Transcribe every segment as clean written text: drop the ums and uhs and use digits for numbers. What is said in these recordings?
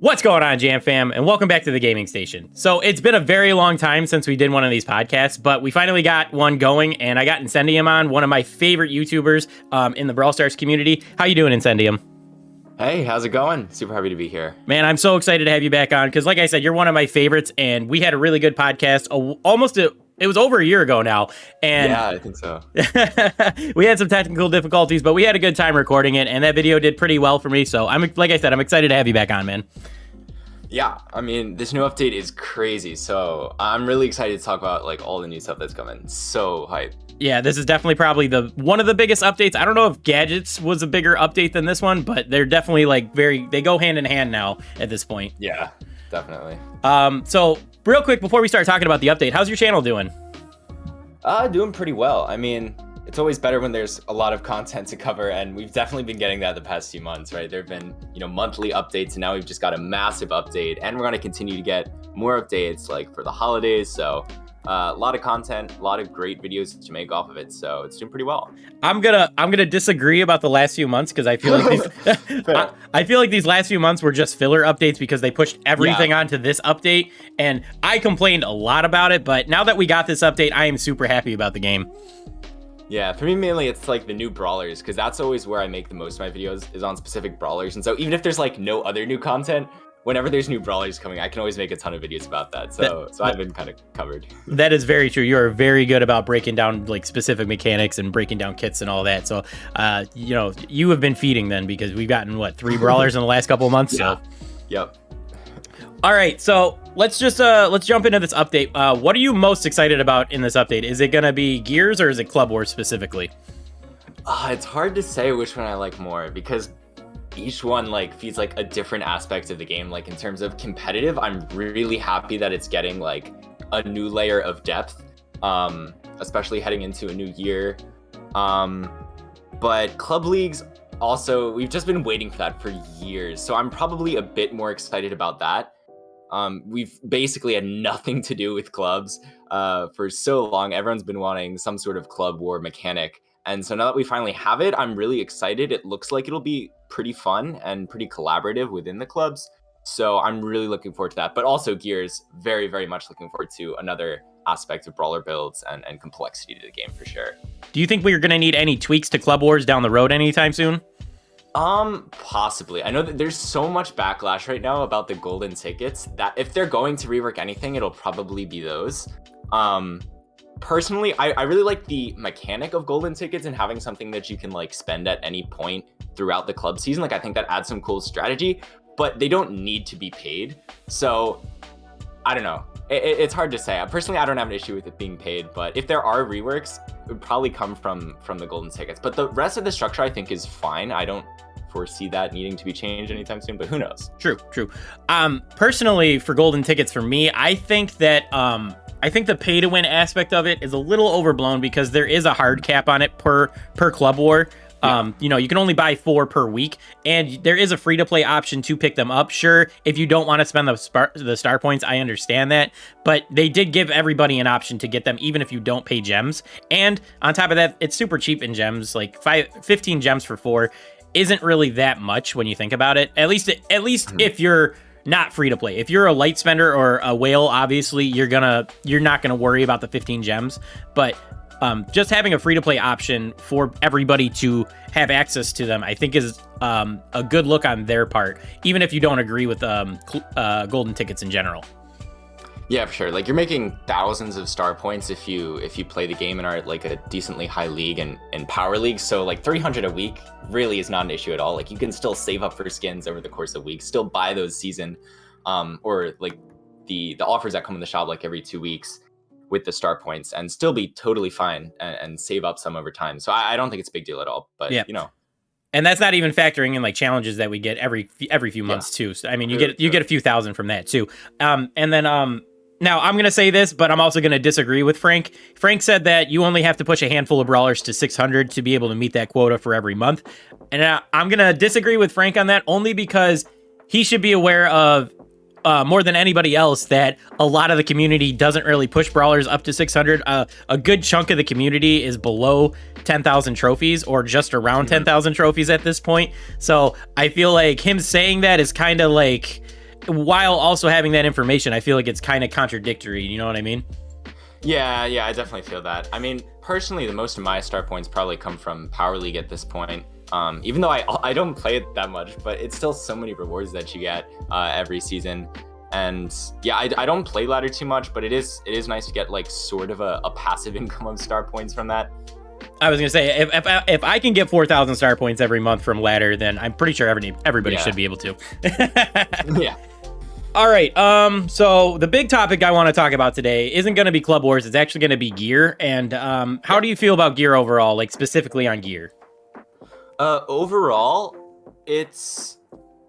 What's going on, Jam Fam, and welcome back to the gaming station. So it's been a very long time since we did one of these podcasts, but we finally got one going, and I got Incendium on, one of my favorite YouTubers in the Brawl Stars community. How you doing, Incendium? Hey, how's it going? Super happy to be here. Man, I'm so excited to have you back on, because like I said, you're one of my favorites, and we had a really good podcast it was over a year ago now. And yeah, I think so. We had some technical difficulties, but we had a good time recording it, and that video did pretty well for me. So I'm excited to have you back on, man. Yeah, I mean, this new update is crazy. So I'm really excited to talk about like all the new stuff that's coming. So hype. Yeah, this is definitely probably one of the biggest updates. I don't know if Gadgets was a bigger update than this one, but they're definitely they go hand in hand now at this point. Yeah, definitely. So real quick, before we start talking about the update, how's your channel doing? Doing pretty well. I mean, it's always better when there's a lot of content to cover, and we've definitely been getting that the past few months, right? There have been, monthly updates, and now we've just got a massive update, and we're going to continue to get more updates like for the holidays. So a lot of content, a lot of great videos to make off of it. So it's doing pretty well. I'm gonna disagree about the last few months, because I feel like I feel like these last few months were just filler updates because they pushed everything onto this update, and I complained a lot about it. But now that we got this update, I am super happy about the game. Yeah, for me, mainly it's like the new Brawlers, because that's always where I make the most of my videos, is on specific Brawlers. And so even if there's like no other new content, whenever there's new Brawlers coming, I can always make a ton of videos about that. So I've been kind of covered. That is very true. You are very good about breaking down like specific mechanics and breaking down kits and all that. So, you have been feeding then, because we've gotten 3 Brawlers in the last couple of months. Yeah. So. Yep. All right, so let's jump into this update. What are you most excited about in this update? Is it gonna be Gears or is it Club Wars specifically? It's hard to say which one I like more, because each one feeds like a different aspect of the game. Like in terms of competitive, I'm really happy that it's getting like a new layer of depth, especially heading into a new year. But club leagues also, we've just been waiting for that for years, so I'm probably a bit more excited about that. We've basically had nothing to do with clubs for so long. Everyone's been wanting some sort of club war mechanic. And so now that we finally have it, I'm really excited. It looks like it'll be pretty fun and pretty collaborative within the clubs. So I'm really looking forward to that. But also Gears, very, very much looking forward to another aspect of Brawler builds and complexity to the game for sure. Do you think we're going to need any tweaks to Club Wars down the road anytime soon? Possibly. I know that there's so much backlash right now about the golden tickets that if they're going to rework anything, it'll probably be those. Personally, I really like the mechanic of golden tickets and having something that you can spend at any point throughout the club season. I think that adds some cool strategy, but they don't need to be paid. So I don't know. It's hard to say. Personally, I don't have an issue with it being paid, but if there are reworks, it would probably come from the golden tickets. But the rest of the structure I think is fine. I don't foresee that needing to be changed anytime soon, but who knows? True. Personally, for golden tickets, for me, I think that the pay to win aspect of it is a little overblown, because there is a hard cap on it per club war. Yeah. You can only buy 4 per week, and there is a free to play option to pick them up. Sure, if you don't want to spend the star points, I understand that, but they did give everybody an option to get them, even if you don't pay gems. And on top of that, it's super cheap in gems. 15 gems for 4 isn't really that much when you think about it. At least if you're not free to play. If you're a light spender or a whale, obviously you're not gonna worry about the 15 gems. But just having a free to play option for everybody to have access to them, I think is a good look on their part, even if you don't agree with golden tickets in general. Yeah, for sure. You're making thousands of star points if you play the game and are at a decently high league and power league. So 300 a week really is not an issue at all. You can still save up for skins over the course of weeks, still buy those season or the offers that come in the shop every 2 weeks with the star points, and still be totally fine and save up some over time. So I don't think it's a big deal at all. But yeah. And that's not even factoring in challenges that we get every few months too. So I mean, you get a few thousand from that too. And then now I'm going to say this, but I'm also going to disagree with Frank. Frank said that you only have to push a handful of Brawlers to 600 to be able to meet that quota for every month. And I'm going to disagree with Frank on that, only because he should be aware of more than anybody else that a lot of the community doesn't really push Brawlers up to 600. A good chunk of the community is below 10,000 trophies, or just around 10,000 trophies at this point. So I feel like him saying that is kind of while also having that information, I feel like it's kind of contradictory. You know what I mean? Yeah, I definitely feel that. I mean, personally, the most of my star points probably come from Power League at this point. Even though I don't play it that much, but it's still so many rewards that you get every season. And yeah, I don't play ladder too much, but it is nice to get like sort of a passive income of star points from that. I was gonna say if I can get 4,000 star points every month from ladder, then I'm pretty sure everybody should be able to. Yeah. All right. So the big topic I want to talk about today isn't going to be Club Wars. It's actually going to be gear. And how do you feel about gear overall, like specifically on gear? Overall, it's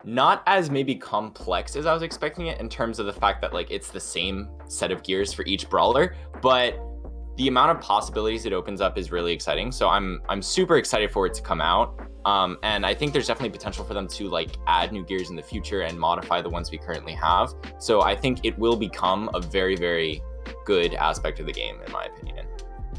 not as maybe complex as I was expecting it in terms of the fact that like it's the same set of gears for each brawler, but the amount of possibilities it opens up is really exciting. So I'm super excited for it to come out. And I think there's definitely potential for them to like add new gears in the future and modify the ones we currently have. So I think it will become a very, very good aspect of the game, in my opinion.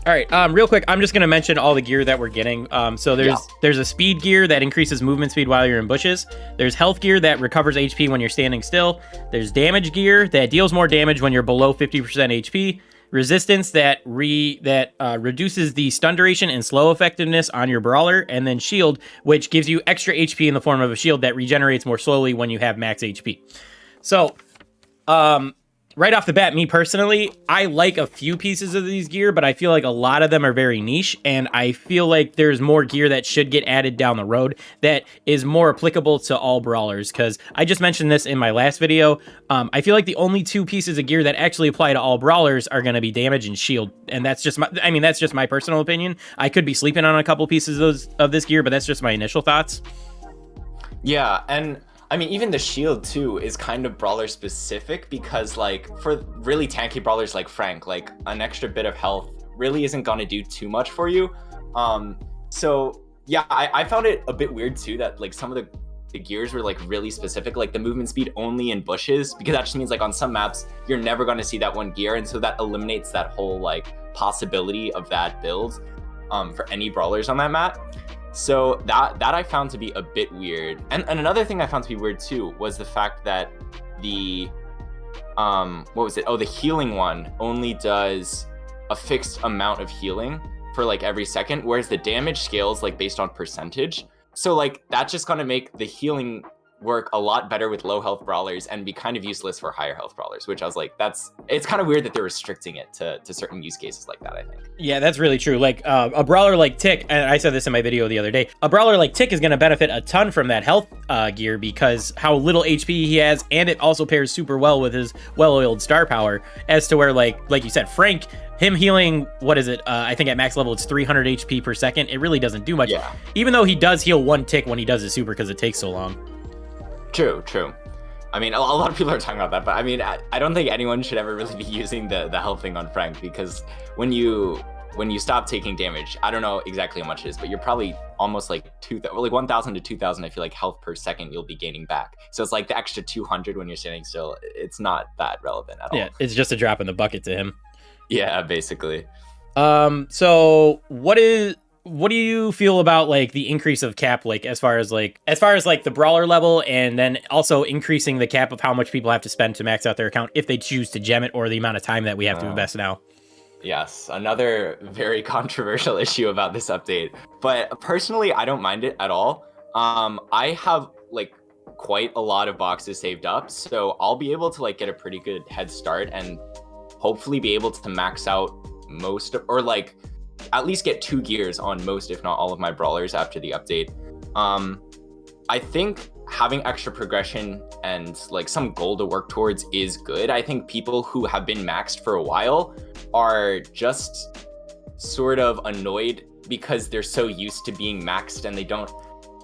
All right, real quick, I'm just going to mention all the gear that we're getting. So there's a speed gear that increases movement speed while you're in bushes. There's health gear that recovers HP when you're standing still. There's damage gear that deals more damage when you're below 50% HP. Resistance that reduces the stun duration and slow effectiveness on your brawler. And then shield, which gives you extra HP in the form of a shield that regenerates more slowly when you have max HP. So, right off the bat, me personally, I like a few pieces of these gear, but I feel like a lot of them are very niche, and I feel like there's more gear that should get added down the road that is more applicable to all brawlers, because I just mentioned this in my last video. I feel like the only two pieces of gear that actually apply to all brawlers are going to be damage and shield, and that's just my personal opinion. I could be sleeping on a couple pieces of this gear, but that's just my initial thoughts. Yeah, and I mean, even the shield too is kind of brawler specific, because like for really tanky brawlers like Frank, like an extra bit of health really isn't going to do too much for you. So yeah, I found it a bit weird too that like some of the gears were like really specific, like the movement speed only in bushes, because that just means like on some maps you're never going to see that one gear, and so that eliminates that whole like possibility of that build for any brawlers on that map. So that I found to be a bit weird. And another thing I found to be weird too was the fact that the what was it? Oh, the healing one only does a fixed amount of healing for like every second, whereas the damage scales like based on percentage. So like that's just gonna make the healing work a lot better with low health brawlers and be kind of useless for higher health brawlers, which I was like, it's kind of weird that they're restricting it to certain use cases like that, I think. Yeah, that's really true. Like a brawler like Tick, and I said this in my video the other day, a brawler like Tick is going to benefit a ton from that health gear because how little HP he has, and it also pairs super well with his well-oiled star power, as to where like you said, Frank, him healing, what is it? I think at max level it's 300 HP per second. It really doesn't do much. Yeah. Even though he does heal one tick when he does his super because it takes so long. True. I mean, a lot of people are talking about that, but I mean, I don't think anyone should ever really be using the health thing on Frank, because when you stop taking damage, I don't know exactly how much it is, but you're probably almost like 1,000 to 2,000. I feel like health per second you'll be gaining back. So it's like the extra 200 when you're standing still. It's not that relevant at all. Yeah, it's just a drop in the bucket to him. Yeah, basically. So what do you feel about like the increase of cap, like as far as the brawler level, and then also increasing the cap of how much people have to spend to max out their account if they choose to gem it, or the amount of time that we have to invest now? Yes, another very controversial issue about this update. But personally, I don't mind it at all. I have like quite a lot of boxes saved up, so I'll be able to like get a pretty good head start and hopefully be able to max out most or like at least get 2 gears on most, if not all, of my brawlers after the update. I think having extra progression and like some goal to work towards is good. I think people who have been maxed for a while are just sort of annoyed because they're so used to being maxed and they don't,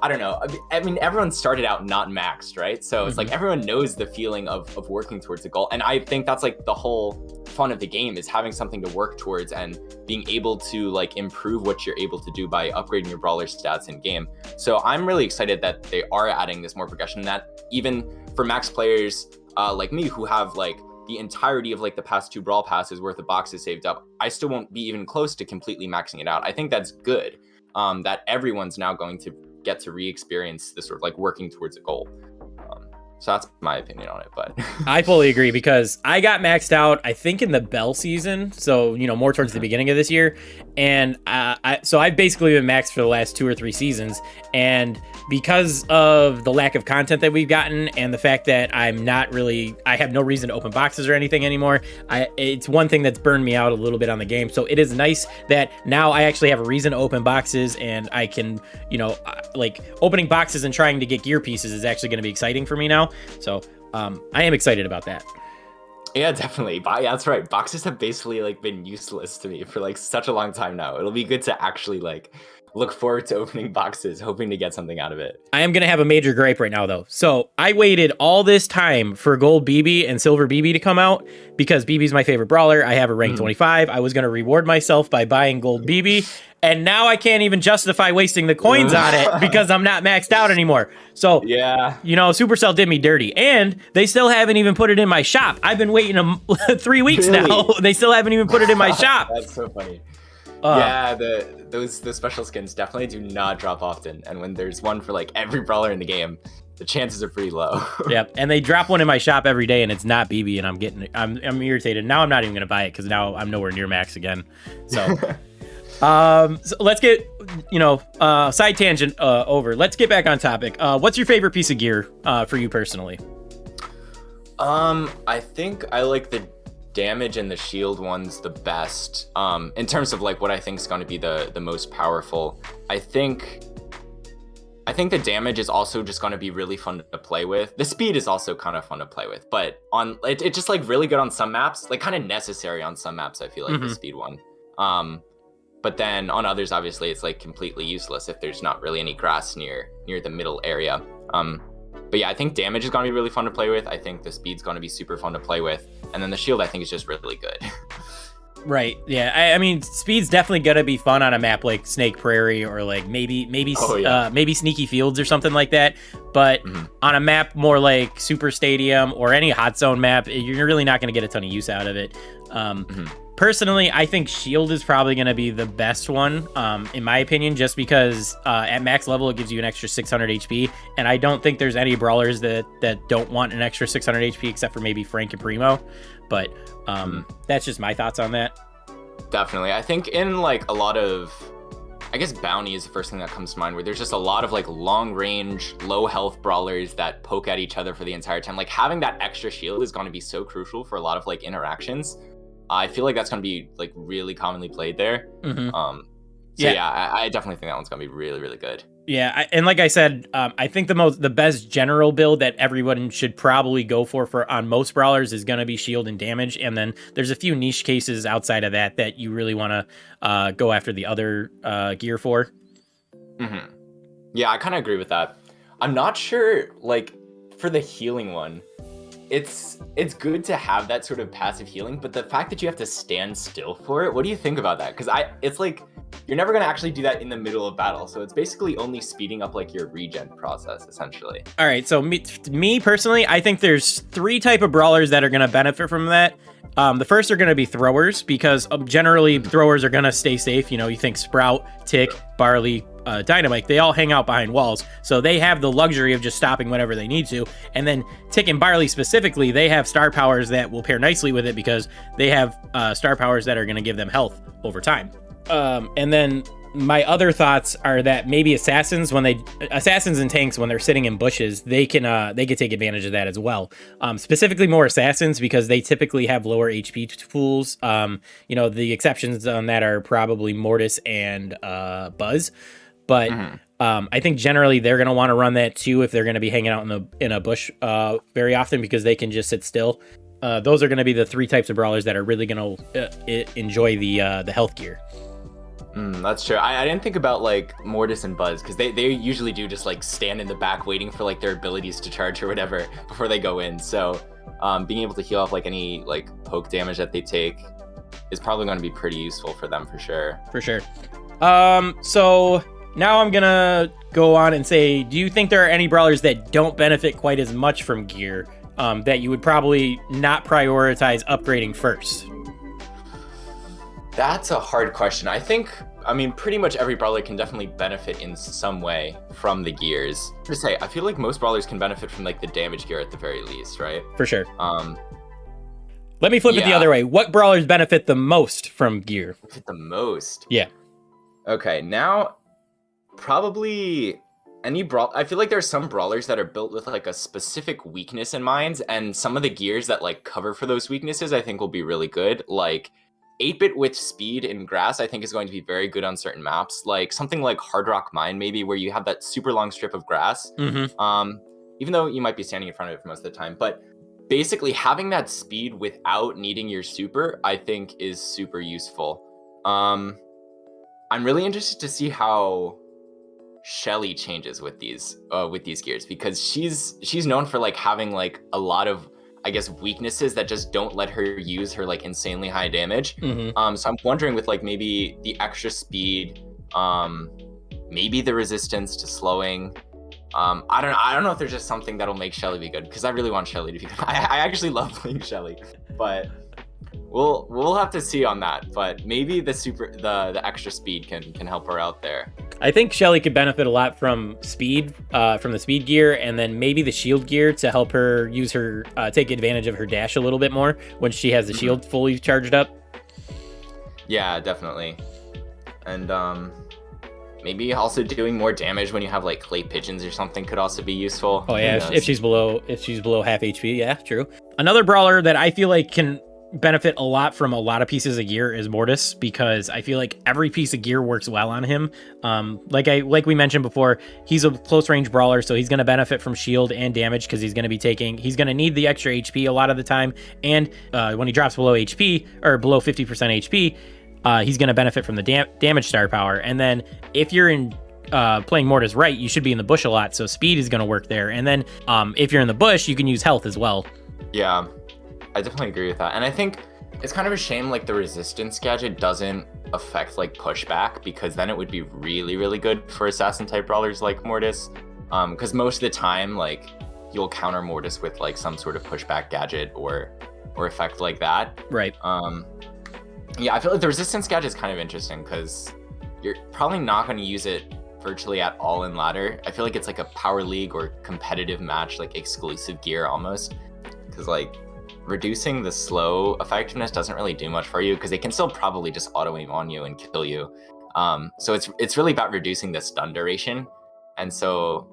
I don't know. I mean, everyone started out not maxed, right? So it's like everyone knows the feeling of working towards a goal. And I think that's like the whole fun of the game, is having something to work towards and being able to like improve what you're able to do by upgrading your brawler stats in game. So I'm really excited that they are adding this more progression, that even for max players like me who have like the entirety of like the past 2 Brawl passes worth of boxes saved up, I still won't be even close to completely maxing it out. I think that's good, that everyone's now going to get to re-experience this sort of like working towards a goal. So that's my opinion on it, but I fully agree because I got maxed out, I think, in the Bell season. So, more towards the beginning of this year. And I've basically been maxed for the last 2 or 3 seasons. And because of the lack of content that we've gotten and the fact that I have no reason to open boxes or anything anymore, it's one thing that's burned me out a little bit on the game. So it is nice that now I actually have a reason to open boxes, and I can, like opening boxes and trying to get gear pieces is actually going to be exciting for me now. So I am excited about that. Yeah, definitely. Yeah, that's right. Boxes have basically like been useless to me for like such a long time now. It'll be good to actually like look forward to opening boxes, hoping to get something out of it. I am going to have a major gripe right now, though. So I waited all this time for Gold Bibi and Silver Bibi to come out because Bibi's my favorite brawler. I have a rank 25. I was going to reward myself by buying Gold Bibi, and now I can't even justify wasting the coins on it because I'm not maxed out anymore. So, yeah, Supercell did me dirty, and they still haven't even put it in my shop. I've been waiting 3 weeks now. They still haven't even put it in my shop. That's so funny. Yeah, those special skins definitely do not drop often, and when there's one for like every brawler in the game, the chances are pretty low. Yep, and they drop one in my shop every day, and it's not Bibi, and I'm irritated. Now I'm not even gonna buy it because now I'm nowhere near max again. So, so let's get side tangent over. Let's get back on topic. What's your favorite piece of gear for you personally? I think I like the damage and the shield ones the best. In terms of like what I think is going to be the most powerful. I think the damage is also just going to be really fun to play with. The speed is also kind of fun to play with, but it's just like really good on some maps, like kind of necessary on some maps. I feel like the speed one. But then on others, obviously, it's like completely useless if there's not really any grass near the middle area. But yeah, I think damage is going to be really fun to play with. I think the speed's going to be super fun to play with. And then the shield, I think, is just really good. Right. Yeah. I mean, speed's definitely going to be fun on a map like Snake Prairie or like maybe Sneaky Fields or something like that. But on a map more like Super Stadium or any hot zone map, you're really not going to get a ton of use out of it. Personally, I think shield is probably going to be the best one, in my opinion, just because at max level, it gives you an extra 600 HP. And I don't think there's any brawlers that don't want an extra 600 HP except for maybe Frank and Primo. But that's just my thoughts on that. Definitely. I think in like a lot of, I guess Bounty is the first thing that comes to mind, where there's just a lot of like long range, low health brawlers that poke at each other for the entire time. Like having that extra shield is going to be so crucial for a lot of like interactions. I feel like that's going to be like really commonly played there. Yeah, I definitely think that one's going to be really, really good. Yeah, and like I said, I think the best general build that everyone should probably go for on most brawlers is going to be shield and damage, and then there's a few niche cases outside of that you really want to go after the other gear for. Yeah, I kind of agree with that. I'm not sure, like, for the healing one, it's good to have that sort of passive healing, but the fact that you have to stand still for it, what do you think about that? Because it's like, you're never going to actually do that in the middle of battle, so it's basically only speeding up like your regen process, essentially. All right, so me personally, I think there's 3 type of brawlers that are going to benefit from that. The first are going to be throwers, because generally throwers are going to stay safe. You think Sprout, Tick, Barley, Dynamite, they all hang out behind walls, so they have the luxury of just stopping whenever they need to. And then Tick and Barley specifically, they have star powers that will pair nicely with it, because they have star powers that are going to give them health over time. And then my other thoughts are that maybe assassins and tanks, when they're sitting in bushes, they can take advantage of that as well. Specifically more assassins, because they typically have lower HP pools. The exceptions on that are probably Mortis and Buzz. But I think generally they're going to want to run that too if they're going to be hanging out in a bush very often, because they can just sit still. Those are going to be the 3 types of brawlers that are really going to enjoy the health gear. That's true. I didn't think about like Mortis and Buzz, because they usually do just like stand in the back waiting for like their abilities to charge or whatever before they go in. So being able to heal off like any like poke damage that they take is probably going to be pretty useful for them for sure. For sure. So now I'm going to go on and say, do you think there are any brawlers that don't benefit quite as much from gear that you would probably not prioritize upgrading first? That's a hard question. I think I mean, pretty much every brawler can definitely benefit in some way from the gears. To say, I feel like most brawlers can benefit from like the damage gear at the very least, right? For sure. Let me flip it the other way. What brawlers benefit the most from gear? Benefit the most? Yeah. Okay, now probably any brawl. I feel like there's some brawlers that are built with like a specific weakness in mind, and some of the gears that like cover for those weaknesses I think will be really good. Like 8-bit with speed in grass I think is going to be very good on certain maps, like something like Hard Rock Mine maybe, where you have that super long strip of grass. Even though you might be standing in front of it for most of the time, but basically having that speed without needing your super I think is super useful. I'm really interested to see how Shelly changes with these gears, because she's known for like having like a lot of, I guess, weaknesses that just don't let her use her like insanely high damage. So I'm wondering with like maybe the extra speed, maybe the resistance to slowing. I don't know if there's just something that'll make Shelly be good, because I really want Shelly to be good. I actually love playing Shelly, but we'll have to see on that. But maybe the extra speed can help her out there. I think Shelly could benefit a lot from speed, from the speed gear, and then maybe the shield gear to help her use her take advantage of her dash a little bit more when she has the shield fully charged up. Yeah, definitely. And maybe also doing more damage when you have like clay pigeons or something could also be useful. Oh yeah, if she's below half HP, yeah, true. Another brawler that I feel like can benefit a lot from a lot of pieces of gear is Mortis, because I feel like every piece of gear works well on him. Like we mentioned before, he's a close range brawler, so he's going to benefit from shield and damage, because he's going to need the extra HP a lot of the time, and when he drops below HP or below 50% HP, he's going to benefit from the damage star power. And then if you're in playing Mortis right, you should be in the bush a lot, so speed is going to work there. And then if you're in the bush, you can use health as well. Yeah, I definitely agree with that. And I think it's kind of a shame like the resistance gadget doesn't affect like pushback, because then it would be really, really good for assassin type brawlers like Mortis. Because most of the time, like, you'll counter Mortis with like some sort of pushback gadget or effect like that. Right. Yeah, I feel like the resistance gadget is kind of interesting, because you're probably not going to use it virtually at all in ladder. I feel like it's like a power league or competitive match, like exclusive gear almost, because like reducing the slow effectiveness doesn't really do much for you, because they can still probably just auto aim on you and kill you. So it's really about reducing the stun duration, and so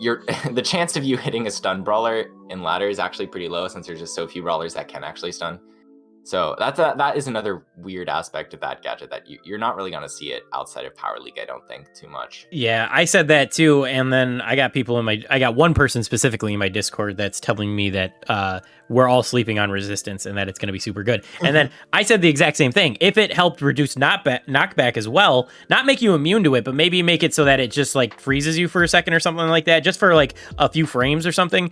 the chance of you hitting a stun brawler in ladder is actually pretty low, since there's just so few brawlers that can actually stun. So that is another weird aspect of that gadget, that you're not really going to see it outside of Power League, I don't think, too much. Yeah, I said that too, and then I got one person specifically in my Discord that's telling me that we're all sleeping on resistance and that it's going to be super good. And then I said the exact same thing. If it helped reduce knockback as well, not make you immune to it, but maybe make it so that it just like freezes you for a second or something like that, just for like a few frames or something,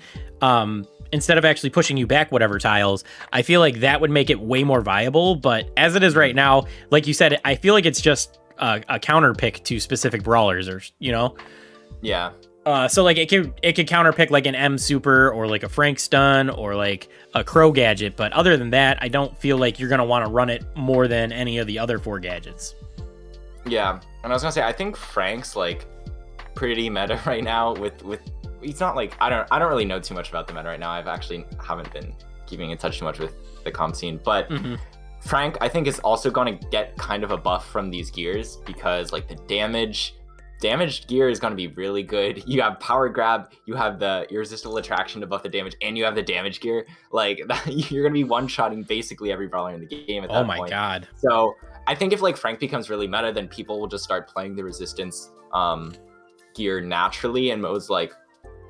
instead of actually pushing you back whatever tiles, I feel like that would make it way more viable. But as it is right now, like you said, I feel like it's just a counter pick to specific brawlers, or Yeah. So like it could counter pick like an M super or like a Frank stun or like a Crow gadget, but other than that, I don't feel like you're gonna want to run it more than any of the other 4 gadgets. Yeah, and I was gonna say, I think Frank's like pretty meta right now with he's not like, I don't really know too much about the meta right now. Haven't been keeping in touch too much with the comp scene, but Frank I think is also going to get kind of a buff from these gears, because like the damaged gear is going to be really good. You have power grab, you have the irresistible attraction to buff the damage, and you have the damage gear. Like you're going to be one-shotting basically every brawler in the game at that point. Oh my god. So I think if like Frank becomes really meta, then people will just start playing the resistance gear naturally in modes like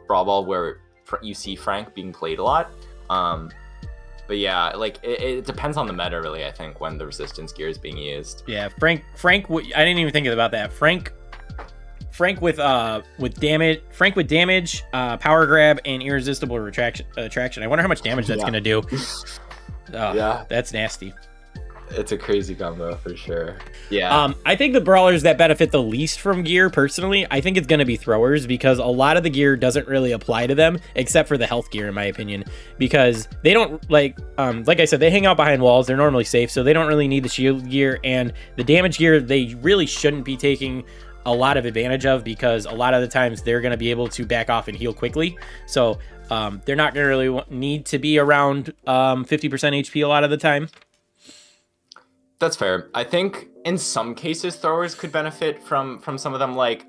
Brawl Ball, where you see Frank being played a lot. But yeah, like it depends on the meta really, I think, when the resistance gear is being used. Yeah, Frank I didn't even think about that. Frank with damage, power grab, and irresistible attraction. I wonder how much damage that's gonna do. Oh, yeah, that's nasty. It's a crazy combo for sure. Yeah. I think the brawlers that benefit the least from gear, personally, I think it's going to be throwers, because a lot of the gear doesn't really apply to them, except for the health gear, in my opinion, because they don't like I said, they hang out behind walls. They're normally safe, so they don't really need the shield gear, and the damage gear they really shouldn't be taking a lot of advantage of, because a lot of the times they're going to be able to back off and heal quickly. So they're not going to really need to be around 50% HP a lot of the time. That's fair. I think in some cases throwers could benefit from some of them. Like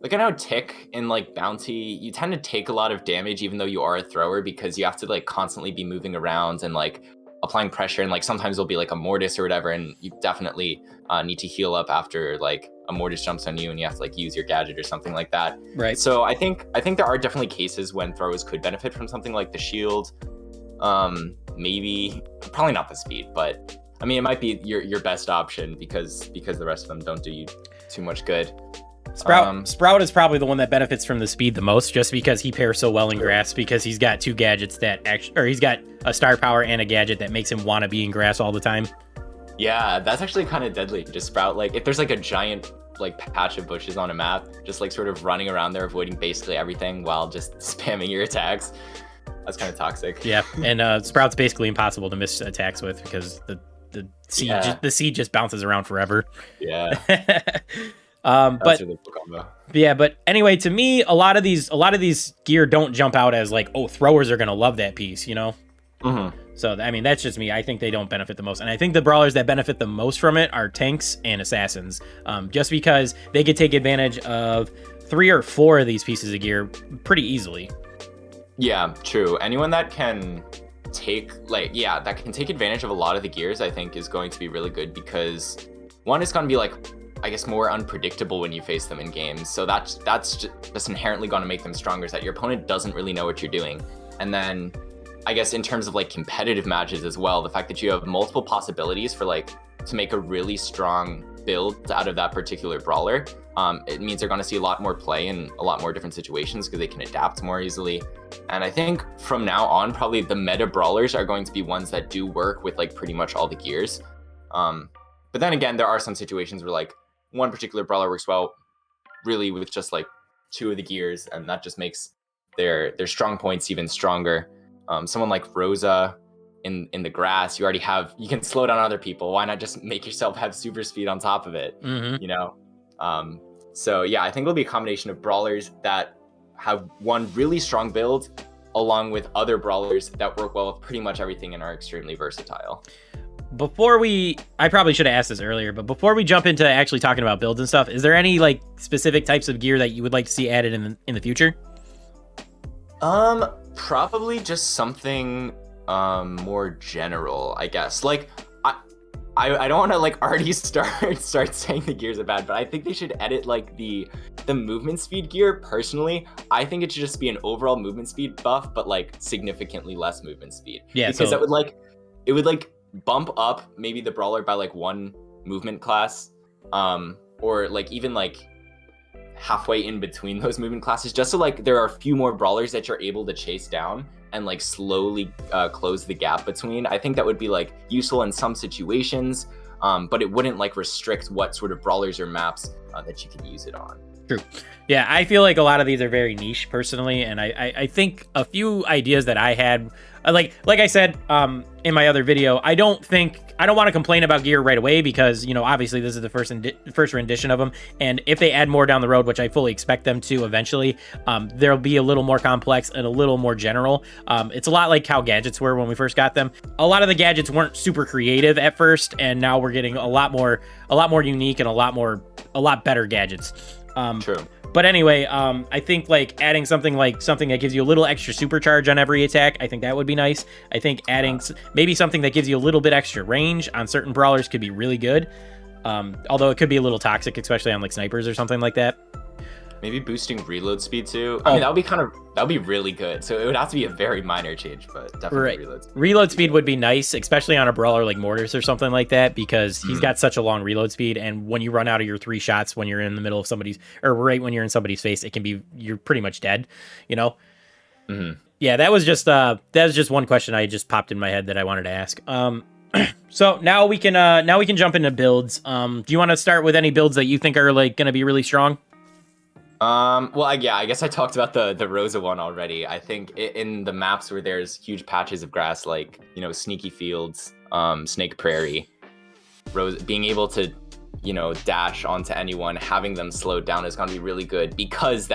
I know Tick in like Bounty, you tend to take a lot of damage even though you are a thrower, because you have to like constantly be moving around and like applying pressure, and like sometimes there'll be like a Mortis or whatever, and you definitely need to heal up after like a Mortis jumps on you and you have to like use your gadget or something like that. Right. So I think there are definitely cases when throwers could benefit from something like the shield. Maybe, probably not the speed, but I mean, it might be your best option because the rest of them don't do you too much good. Sprout is probably the one that benefits from the speed the most, just because he pairs so well in grass, because he's got two gadgets that actually, or he's got a star power and a gadget that makes him want to be in grass all the time. Yeah, that's actually kind of deadly. Just Sprout, like if there's like a giant like patch of bushes on a map, just like sort of running around there, avoiding basically everything while just spamming your attacks. That's kind of toxic. Yeah, and Sprout's basically impossible to miss attacks with, because the seed just bounces around forever. Yeah. But anyway, to me, a lot of these gear don't jump out as like, oh, throwers are gonna love that piece, you know. Mm-hmm. So I mean, that's just me. I think they don't benefit the most, and I think the brawlers that benefit the most from it are tanks and assassins, just because they could take advantage of 3 or 4 of these pieces of gear pretty easily. Yeah, true. Anyone that can take advantage of a lot of the gears, I think is going to be really good, because one is going to be like, I guess, more unpredictable when you face them in games. So that's just inherently going to make them stronger, is that your opponent doesn't really know what you're doing. And then I guess in terms of like competitive matches as well, the fact that you have multiple possibilities for like to make a really strong build out of that particular brawler, it means they're going to see a lot more play in a lot more different situations, because they can adapt more easily. And I think from now on, probably the meta brawlers are going to be ones that do work with like pretty much all the gears. But then again, there are some situations where like one particular brawler works well really with just like 2 of the gears, and that just makes their strong points even stronger. Someone like Rosa in the grass, you can slow down other people. Why not just make yourself have super speed on top of it? Mm-hmm. You know? So yeah, I think it'll be a combination of brawlers that have one really strong build, along with other brawlers that work well with pretty much everything and are extremely versatile. I probably should have asked this earlier, but before we jump into actually talking about builds and stuff, is there any like specific types of gear that you would like to see added in the future? Probably just something more general, I guess. Like I don't want to like already start saying the gears are bad, but I think they should edit like the movement speed gear. Personally, I think it should just be an overall movement speed buff, but like significantly less movement speed. Yeah, because it would bump up maybe the brawler by like 1 movement class, or like even like halfway in between those movement classes, just so like there are a few more brawlers that you're able to chase down and like slowly close the gap between. I think that would be like useful in some situations, but it wouldn't like restrict what sort of brawlers or maps that you could use it on. True. Yeah, I feel like a lot of these are very niche personally, and I think a few ideas that I had, like I said in my other video, I don't want to complain about gear right away, because, you know, obviously this is the first rendition of them, and if they add more down the road, which I fully expect them to eventually, there'll be a little more complex and a little more general. It's a lot like how gadgets were when we first got them. A lot of the gadgets weren't super creative at first, and now we're getting a lot more unique and a lot better gadgets. True. But anyway, I think like adding something that gives you a little extra supercharge on every attack, I think that would be nice. I think adding maybe something that gives you a little bit extra range on certain brawlers could be really good. Although it could be a little toxic, especially on like snipers or something like that. Maybe boosting reload speed too. I mean, that would be really good. So it would have to be a very minor change, but definitely right. reload speed. Reload speed would be nice, especially on a brawler like Mortis or something like that, because he's got such a long reload speed, and when you run out of your 3 shots when you're in the middle of somebody's, or right when you're in somebody's face, you're pretty much dead, you know? Mm-hmm. Yeah, that was just one question I just popped in my head that I wanted to ask. So now we can jump into builds. Do you want to start with any builds that you think are like going to be really strong? Well, yeah, I guess I talked about the Rosa one already. I think in the maps where there's huge patches of grass, like, you know, Sneaky Fields, Snake Prairie, Rosa being able to, you know, dash onto anyone, having them slowed down is going to be really good because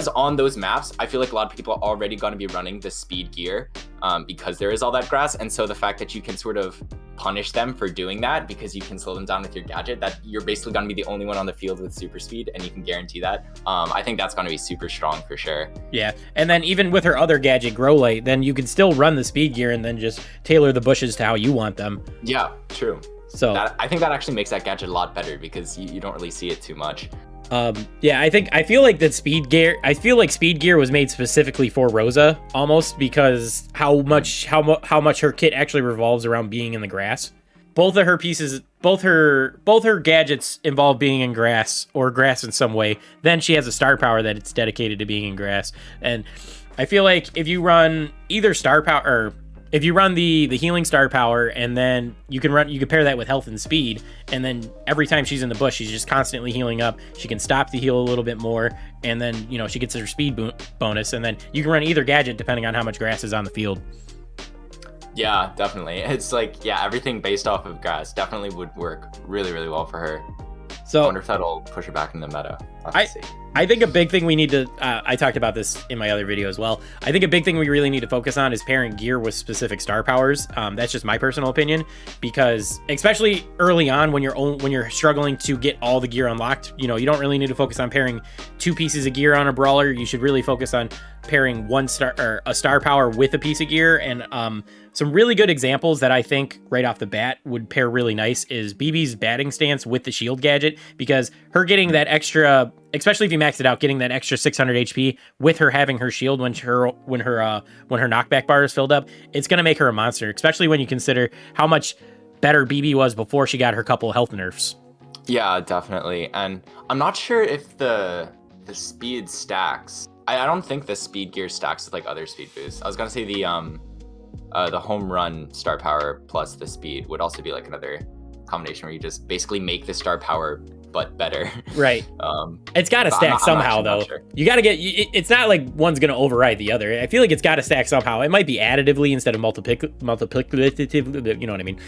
on those maps, I feel like a lot of people are already going to be running the speed gear because there is all that grass. And so the fact that you can sort of punish them for doing that because you can slow them down with your gadget, that you're basically going to be the only one on the field with super speed, and you can guarantee that. I think that's going to be super strong for sure. Yeah, and then even with her other gadget, Grow Light, then you can still run the speed gear and then just tailor the bushes to how you want them. Yeah, true. So I think that actually makes that gadget a lot better because you don't really see it too much. Yeah, I feel like speed gear was made specifically for Rosa almost because how much her kit actually revolves around being in the grass. Both of her pieces, both her gadgets involve being in grass or grass in some way. Then she has a star power that it's dedicated to being in grass. And I feel like if you run either star power or if you run the healing star power and then you can pair that with health and speed, and then every time she's in the bush, she's just constantly healing up. She can stop to heal a little bit more, and then, you know, she gets her speed bonus, and then you can run either gadget depending on how much grass is on the field. Yeah, definitely. It's like, yeah, everything based off of grass definitely would work really, really well for her. So I wonder if that'll push her back in the meta. I think a big thing we need to, I talked about this in my other video as well. I think a big thing we really need to focus on is pairing gear with specific star powers. That's just my personal opinion, because especially early on when you're struggling to get all the gear unlocked, you know, you don't really need to focus on pairing 2 pieces of gear on a brawler. You should really focus on pairing a star power with a piece of gear. And some really good examples that I think right off the bat would pair really nice is Bibi's batting stance with the shield gadget, because her getting that extra, especially if you max it out, getting that extra 600 HP with her having her shield when her knockback bar is filled up, it's going to make her a monster, especially when you consider how much better Bibi was before she got her couple of health nerfs. Yeah, definitely. And I'm not sure if the speed stacks. I don't think the speed gear stacks with like other speed boosts. I was gonna say the home run star power plus the speed would also be like another combination where you just basically make the star power but better. Right. It's got to stack somehow, though. Sure. You got to get. It's not like one's gonna override the other. I feel like it's got to stack somehow. It might be additively instead of multiplicatively. You know what I mean?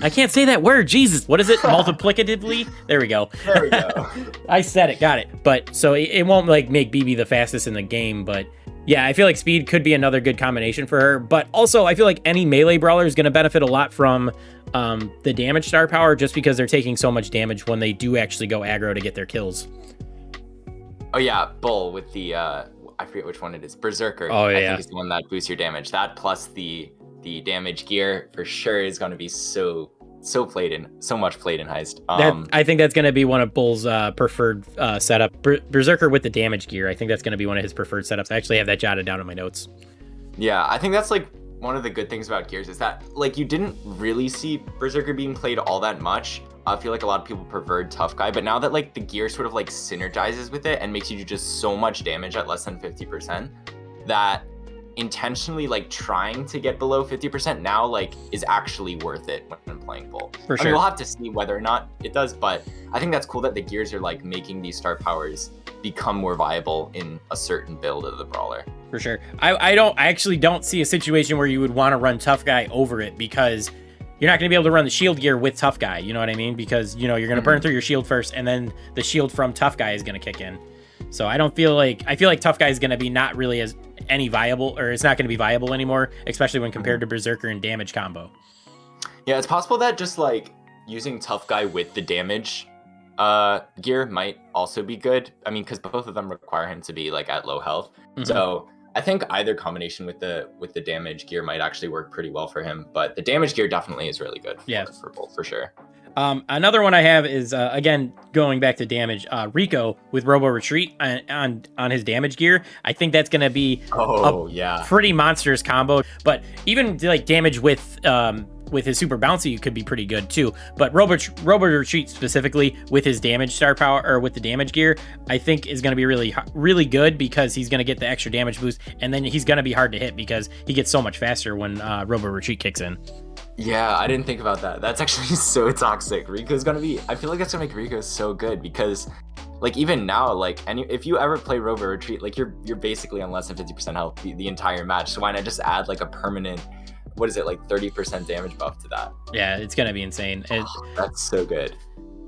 I can't say that word. Jesus, what is it? Multiplicatively. There we go. There we go. I said it. Got it. But so it won't like make Bibi the fastest in the game, but. Yeah, I feel like speed could be another good combination for her, but also I feel like any melee brawler is going to benefit a lot from the damage star power, just because they're taking so much damage when they do actually go aggro to get their kills. Oh yeah, Bull with the I forget which one it is, Berserker. Oh yeah, I think it's the one that boosts your damage. That plus the damage gear for sure is going to be so much played in Heist. I think that's going to be one of Bull's preferred setup. Berserker with the damage gear. I think that's going to be one of his preferred setups. I actually have that jotted down in my notes. Yeah, I think that's like one of the good things about gears is that like you didn't really see Berserker being played all that much. I feel like a lot of people preferred Tough Guy, but now that like the gear sort of like synergizes with it and makes you do just so much damage at less than 50%, that intentionally like trying to get below 50% now like is actually worth it when playing Bull. For sure. I mean, we'll have to see whether or not it does, but I think that's cool that the gears are like making these star powers become more viable in a certain build of the brawler. For sure. I actually don't see a situation where you would want to run Tough Guy over it, because you're not going to be able to run the shield gear with Tough Guy, you know what I mean? Because, you know, you're going to burn through your shield first, and then the shield from Tough Guy is going to kick in. So I feel like Tough Guy is going to be not really as any viable, or it's not going to be viable anymore, especially when compared to Berserker and damage combo. Yeah, it's possible that just like using Tough Guy with the damage gear might also be good. I mean, because both of them require him to be like at low health. Mm-hmm. So I think either combination with the damage gear might actually work pretty well for him. But the damage gear definitely is really good for both, for sure. Another one I have is, again, going back to damage, Rico with Robo Retreat on his damage gear. I think that's going to be a pretty monstrous combo. But even like damage with his super bouncy could be pretty good too. But Robo Retreat specifically with his damage star power, or with the damage gear, I think is going to be really good, because he's going to get the extra damage boost, and then he's going to be hard to hit because he gets so much faster when Robo Retreat kicks in. Yeah, I didn't think about that. That's actually so toxic. Rico's gonna be, I feel like that's gonna make Rico so good, because like even now, like, and if you ever play Robo Retreat, like you're basically on less than 50% health the entire match. So why not just add like a permanent, what is it, like 30% damage buff to that? Yeah, it's gonna be insane. That's so good.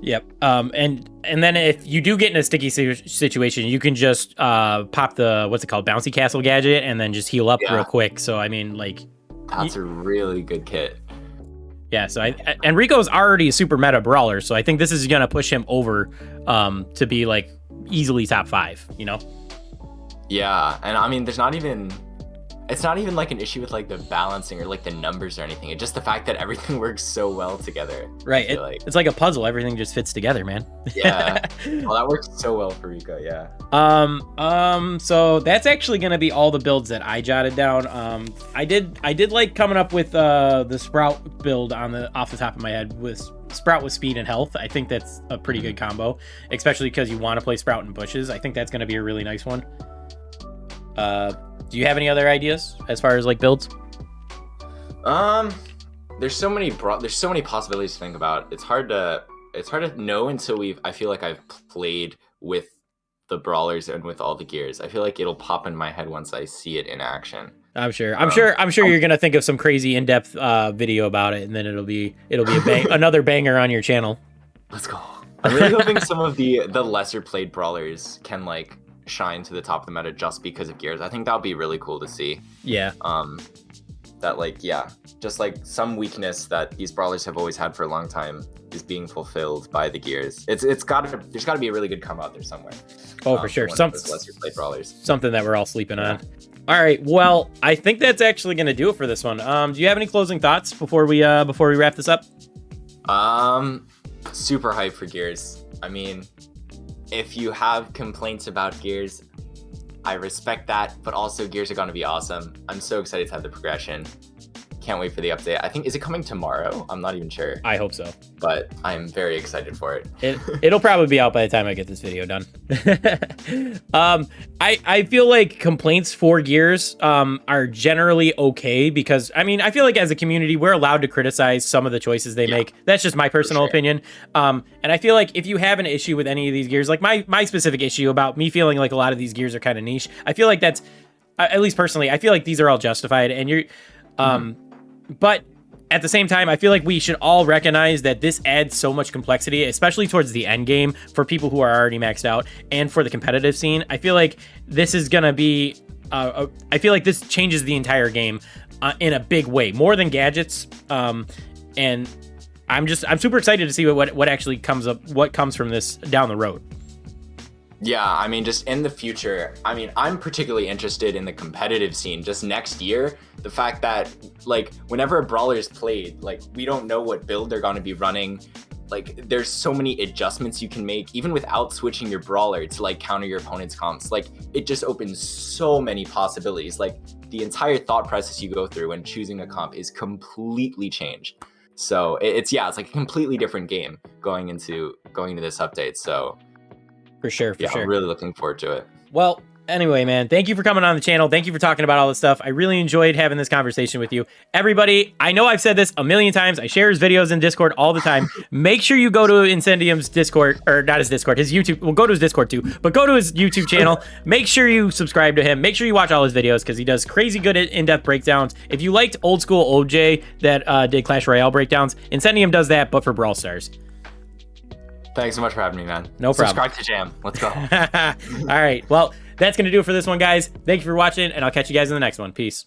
Yep. And then if you do get in a sticky situation, you can just pop the, what's it called, bouncy castle gadget, and then just heal up real quick. So I mean, like, that's a really good kit. Yeah, so and Rico's already a super meta brawler, so I think this is gonna push him over to be like easily top 5, you know? Yeah, and I mean, it's not even like an issue with like the balancing or like the numbers or anything. It's just the fact that everything works so well together. Right, it's like a puzzle. Everything just fits together, man. Yeah, well, that works so well for Rico. Yeah. So that's actually gonna be all the builds that I jotted down. I did like coming up with the Sprout build off the top of my head, with Sprout with speed and health. I think that's a pretty good combo, especially because you want to play Sprout in bushes. I think that's gonna be a really nice one. Do you have any other ideas as far as like builds? There's so many possibilities to think about. It's hard to know until I feel like I've played with the brawlers and with all the gears. I feel like it'll pop in my head once I see it in action. I'm sure you're gonna think of some crazy in-depth video about it, and then it'll be another banger on your channel. Let's go. I'm really hoping some of the lesser played brawlers can like shine to the top of the meta just because of gears. I think that would be really cool to see. Yeah. That like, yeah, just like some weakness that these brawlers have always had for a long time is being fulfilled by the gears. There's got to be a really good combo out there somewhere. Oh, for sure. Some lesser played brawlers. Something that we're all sleeping on. All right. Well, I think that's actually going to do it for this one. Do you have any closing thoughts before we wrap this up? Super hyped for gears. I mean, if you have complaints about gears, I respect that, but also gears are going to be awesome. I'm so excited to have the progression. Can't wait for the update. I think, is it coming tomorrow? I'm not even sure. I hope so. But I'm very excited for it. It'll probably be out by the time I get this video done. I feel like complaints for gears are generally okay, because I mean, I feel like as a community, we're allowed to criticize some of the choices they make. That's just my personal opinion. And I feel like if you have an issue with any of these gears, like my specific issue about me feeling like a lot of these gears are kind of niche, I feel like that's, at least personally, I feel like these are all justified, and you're but at the same time, I feel like we should all recognize that this adds so much complexity, especially towards the end game, for people who are already maxed out, and for the competitive scene. I feel like this is gonna be I feel like this changes the entire game in a big way, more than gadgets. And I'm super excited to see what actually comes from this down the road. Yeah, I mean, just in the future, I mean, I'm particularly interested in the competitive scene just next year. The fact that, like, whenever a brawler is played, like, we don't know what build they're going to be running. Like, there's so many adjustments you can make, even without switching your brawler to, like, counter your opponent's comps. Like, it just opens so many possibilities. Like, the entire thought process you go through when choosing a comp is completely changed. So, it's like a completely different game going into this update. So, For sure. I'm really looking forward to it. Well, anyway, man, thank you for coming on the channel. Thank you for talking about all this stuff. I really enjoyed having this conversation with you. Everybody, I know I've said this a million times. I share his videos in Discord all the time. Make sure you go to Incendium's Discord, or not his Discord, his YouTube. Well, go to his Discord too, but go to his YouTube channel. Make sure you subscribe to him. Make sure you watch all his videos, because he does crazy good in-depth breakdowns. If you liked old school OJ that did Clash Royale breakdowns, Incendium does that, but for Brawl Stars. Thanks so much for having me, man. No problem. Subscribe to Jam. Let's go. All right. Well, that's going to do it for this one, guys. Thank you for watching, and I'll catch you guys in the next one. Peace.